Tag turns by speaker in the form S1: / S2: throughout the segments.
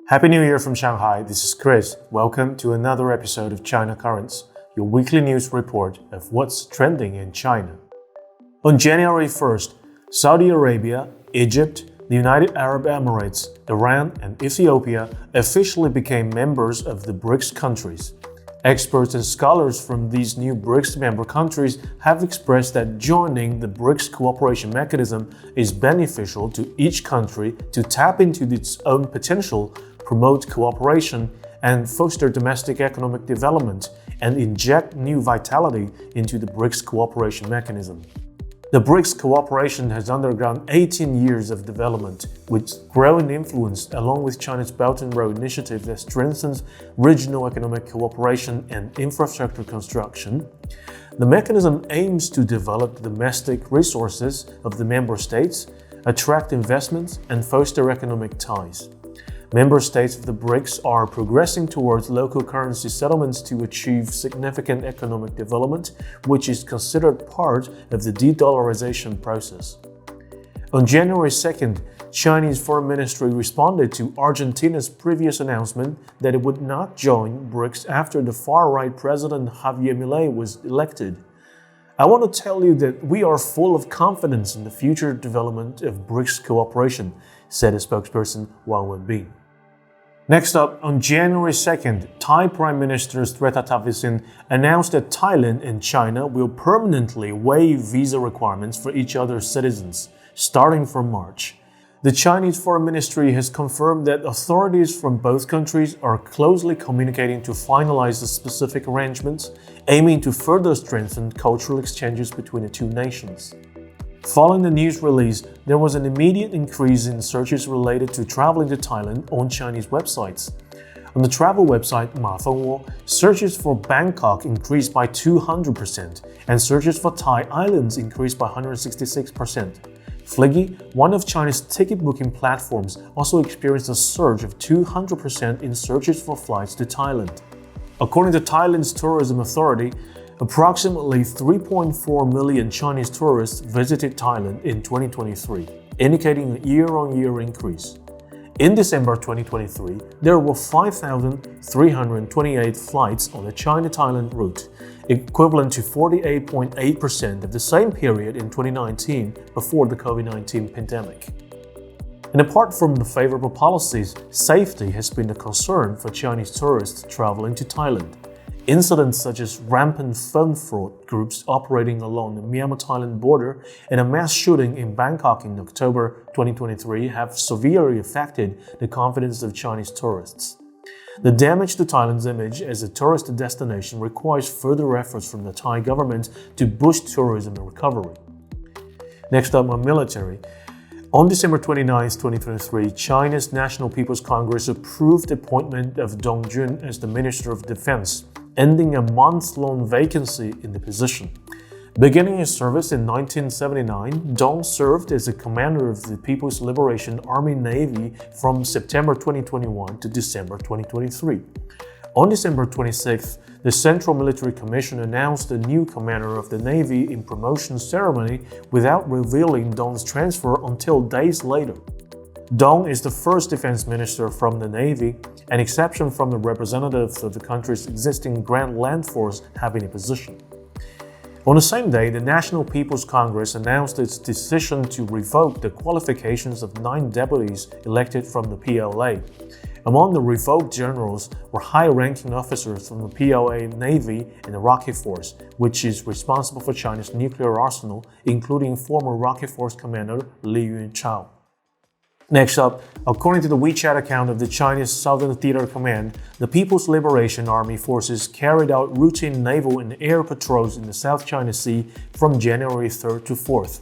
S1: Happy New Year from Shanghai, this is Chris. Welcome to another episode of China Currents, your weekly news report of what's trending in China. On January 1st, Saudi Arabia, Egypt, the United Arab Emirates, Iran, and Ethiopia officially became members of the BRICS countries. Experts and scholars from these new BRICS member countries have expressed that joining the BRICS cooperation mechanism is beneficial to each country to tap into its own potential, promote cooperation, and foster domestic economic development and inject new vitality into the BRICS cooperation mechanism. The BRICS cooperation has undergone 18 years of development, with growing influence along with China's Belt and Road Initiative that strengthens regional economic cooperation and infrastructure construction. The mechanism aims to develop the domestic resources of the member states, attract investments, and foster economic ties. Member states of the BRICS are progressing towards local currency settlements to achieve significant economic development, which is considered part of the de-dollarization process. On January 2nd, Chinese Foreign Ministry responded to Argentina's previous announcement that it would not join BRICS after the far-right president Javier Milei was elected. I want to tell you that we are full of confidence in the future development of BRICS cooperation, said a spokesperson Wang Wenbin. Next up, on January 2nd, Thai Prime Minister Srettha Thavisin announced that Thailand and China will permanently waive visa requirements for each other's citizens, starting from March. The Chinese Foreign Ministry has confirmed that authorities from both countries are closely communicating to finalize the specific arrangements, aiming to further strengthen cultural exchanges between the two nations. Following the news release, there was an immediate increase in searches related to traveling to Thailand on Chinese websites. On the travel website Ma searches for Bangkok increased by 200%, and searches for Thai islands increased by 166%. Fliggy, one of China's ticket booking platforms, also experienced a surge of 200% in searches for flights to Thailand. According to Thailand's tourism authority, approximately 3.4 million Chinese tourists visited Thailand in 2023, indicating a year-on-year increase. In December 2023, there were 5,328 flights on the China-Thailand route, equivalent to 48.8% of the same period in 2019 before the COVID-19 pandemic. And apart from the favorable policies, safety has been a concern for Chinese tourists traveling to Thailand. Incidents such as rampant phone fraud groups operating along the Myanmar-Thailand border and a mass shooting in Bangkok in October 2023 have severely affected the confidence of Chinese tourists. The damage to Thailand's image as a tourist destination requires further efforts from the Thai government to boost tourism and recovery. Next up, on military. On December 29, 2023, China's National People's Congress approved the appointment of Dong Jun as the Minister of Defense, ending a month-long vacancy in the position. Beginning his service in 1979, Dong served as a commander of the People's Liberation Army Navy from September 2021 to December 2023. On December 26th, the Central Military Commission announced the new commander of the Navy in promotion ceremony without revealing Dong's transfer until days later. Dong is the first defense minister from the Navy, an exception from the representatives of the country's existing Grand Land Force having a position. On the same day, the National People's Congress announced its decision to revoke the qualifications of 9 deputies elected from the PLA. Among the revoked generals were high-ranking officers from the PLA Navy and the Rocket Force, which is responsible for China's nuclear arsenal, including former Rocket Force commander Li Yunchao. Next up, according to the WeChat account of the Chinese Southern Theater Command, the People's Liberation Army forces carried out routine naval and air patrols in the South China Sea from January 3rd to 4th.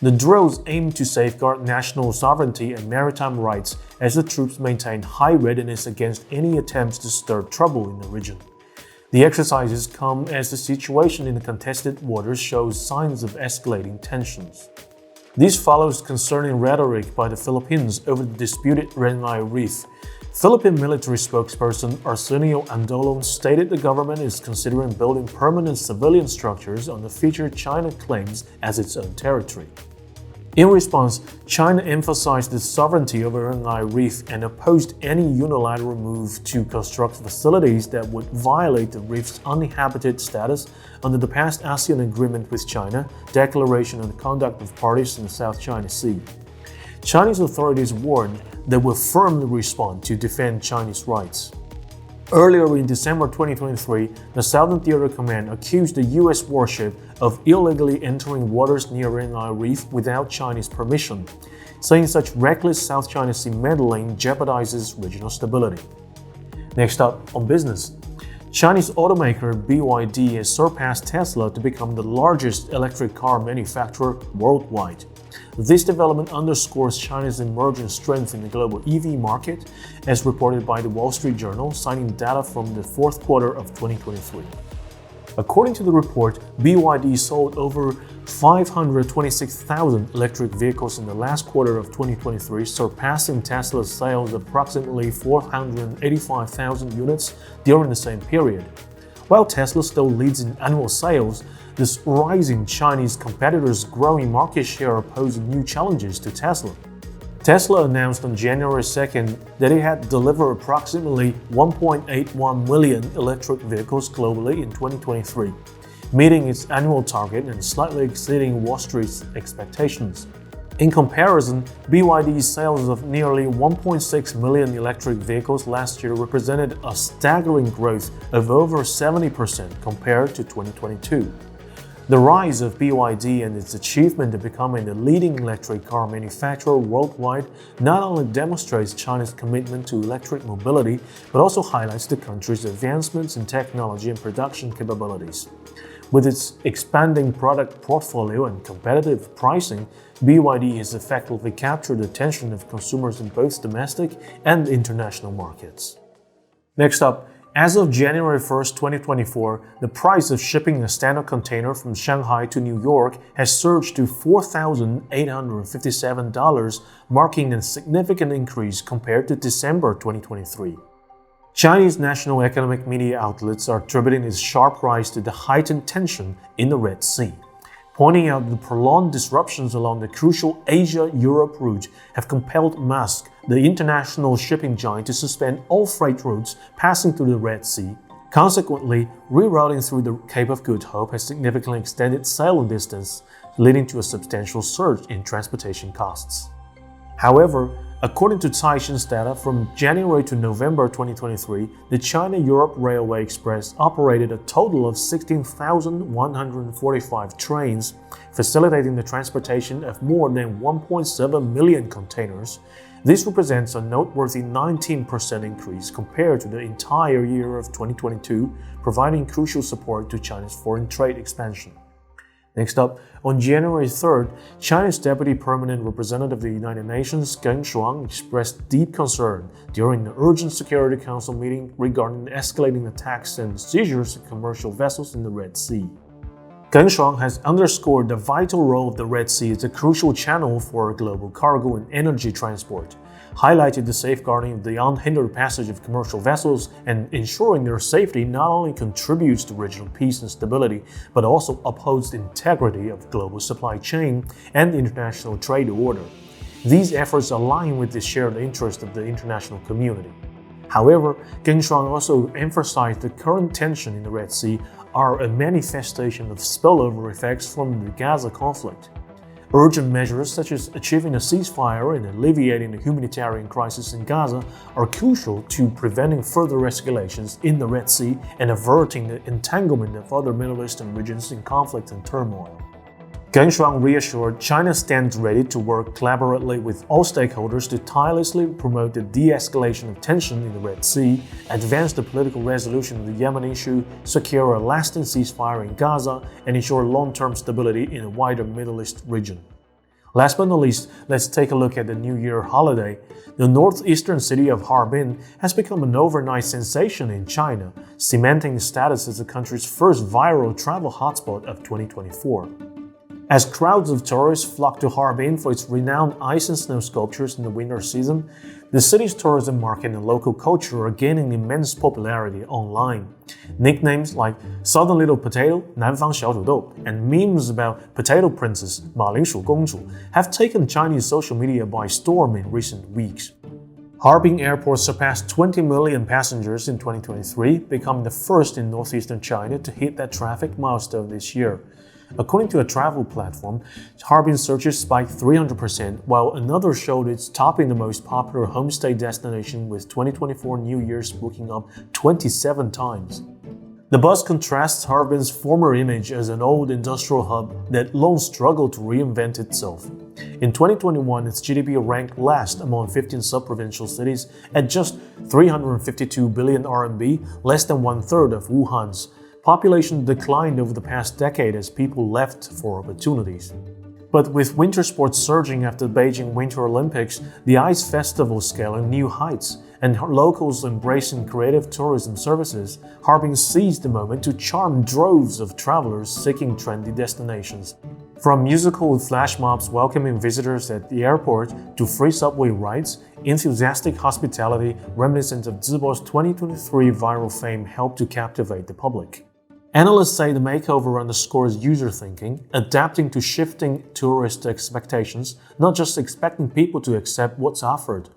S1: The drills aim to safeguard national sovereignty and maritime rights as the troops maintain high readiness against any attempts to stir trouble in the region. The exercises come as the situation in the contested waters shows signs of escalating tensions. This follows concerning rhetoric by the Philippines over the disputed Renai Reef. Philippine military spokesperson Arsenio Andolon stated the government is considering building permanent civilian structures on the feature China claims as its own territory. In response, China emphasized the sovereignty of Erinai Reef and opposed any unilateral move to construct facilities that would violate the reef's uninhabited status under the past ASEAN Agreement with China, Declaration on the Conduct of Parties in the South China Sea. Chinese authorities warned they will firmly respond to defend Chinese rights. Earlier in December 2023, the Southern Theater Command accused the U.S. warship of illegally entering waters near Erinai Reef without Chinese permission, saying such reckless South China Sea meddling jeopardizes regional stability. Next up on business. Chinese automaker BYD has surpassed Tesla to become the largest electric car manufacturer worldwide. This development underscores China's emerging strength in the global EV market, as reported by the Wall Street Journal, citing data from the fourth quarter of 2023. According to the report, BYD sold over 526,000 electric vehicles in the last quarter of 2023, surpassing Tesla's sales of approximately 485,000 units during the same period. While Tesla still leads in annual sales, this rising Chinese competitors' growing market share pose new challenges to Tesla. Tesla announced on January 2nd that it had delivered approximately 1.81 million electric vehicles globally in 2023, meeting its annual target and slightly exceeding Wall Street's expectations. In comparison, BYD's sales of nearly 1.6 million electric vehicles last year represented a staggering growth of over 70% compared to 2022. The rise of BYD and its achievement of becoming the leading electric car manufacturer worldwide not only demonstrates China's commitment to electric mobility, but also highlights the country's advancements in technology and production capabilities. With its expanding product portfolio and competitive pricing, BYD has effectively captured the attention of consumers in both domestic and international markets. Next up, as of January 1, 2024, the price of shipping a standard container from Shanghai to New York has surged to $4,857, marking a significant increase compared to December 2023. Chinese national economic media outlets are attributing its sharp rise to the heightened tension in the Red Sea, pointing out the prolonged disruptions along the crucial Asia-Europe route have compelled Maersk, the international shipping giant, to suspend all freight routes passing through the Red Sea. Consequently, rerouting through the Cape of Good Hope has significantly extended sailing distance, leading to a substantial surge in transportation costs. However, according to Caixin's data, from January to November 2023, the China-Europe Railway Express operated a total of 16,145 trains, facilitating the transportation of more than 1.7 million containers. This represents a noteworthy 19% increase compared to the entire year of 2022, providing crucial support to China's foreign trade expansion. Next up, on January 3rd, China's Deputy Permanent Representative of the United Nations, Geng Shuang, expressed deep concern during the Urgent Security Council meeting regarding the escalating attacks and seizures of commercial vessels in the Red Sea. Geng Shuang has underscored the vital role of the Red Sea as a crucial channel for global cargo and energy transport, highlighted the safeguarding of the unhindered passage of commercial vessels and ensuring their safety not only contributes to regional peace and stability, but also upholds the integrity of global supply chain and the international trade order. These efforts align with the shared interest of the international community. However, Geng Shuang also emphasized the current tension in the Red Sea are a manifestation of spillover effects from the Gaza conflict. Urgent measures such as achieving a ceasefire and alleviating the humanitarian crisis in Gaza are crucial to preventing further escalations in the Red Sea and averting the entanglement of other Middle Eastern regions in conflict and turmoil. Geng Shuang reassured China stands ready to work collaboratively with all stakeholders to tirelessly promote the de-escalation of tension in the Red Sea, advance the political resolution of the Yemen issue, secure a lasting ceasefire in Gaza, and ensure long-term stability in the wider Middle East region. Last but not least, let's take a look at the New Year holiday. The northeastern city of Harbin has become an overnight sensation in China, cementing its status as the country's first viral travel hotspot of 2024. As crowds of tourists flock to Harbin for its renowned ice and snow sculptures in the winter season, the city's tourism market and local culture are gaining immense popularity online. Nicknames like Southern Little Potato, 南方小土豆, and memes about Potato Princess, 马铃薯公主, have taken Chinese social media by storm in recent weeks. Harbin Airport surpassed 20 million passengers in 2023, becoming the first in northeastern China to hit that traffic milestone this year. According to a travel platform, Harbin searches spiked 300%, while another showed it's topping the most popular homestay destination with 2024 New Year's booking up 27 times. The buzz contrasts Harbin's former image as an old industrial hub that long struggled to reinvent itself. In 2021, its GDP ranked last among 15 sub-provincial cities at just 352 billion RMB, less than one-third of Wuhan's. Population declined over the past decade as people left for opportunities. But with winter sports surging after the Beijing Winter Olympics, the ice festival scaling new heights, and locals embracing creative tourism services, Harbin seized the moment to charm droves of travelers seeking trendy destinations. From musical flash mobs welcoming visitors at the airport to free subway rides, enthusiastic hospitality reminiscent of Zibo's 2023 viral fame helped to captivate the public. Analysts say the makeover underscores user thinking, adapting to shifting tourist expectations, not just expecting people to accept what's offered.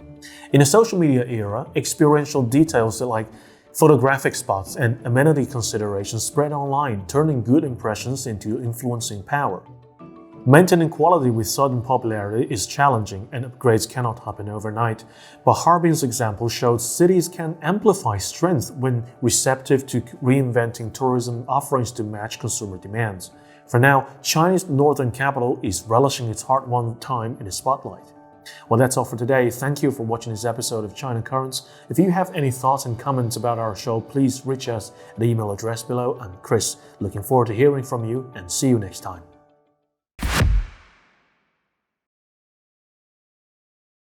S1: In a social media era, experiential details like photographic spots and amenity considerations spread online, turning good impressions into influencing power. Maintaining quality with sudden popularity is challenging and upgrades cannot happen overnight, but Harbin's example showed cities can amplify strength when receptive to reinventing tourism offerings to match consumer demands. For now, China's northern capital is relishing its hard-won time in the spotlight. Well, that's all for today. Thank you for watching this episode of China Currents. If you have any thoughts and comments about our show, please reach us at the email address below. I'm Chris. Looking forward to hearing from you and see you next time.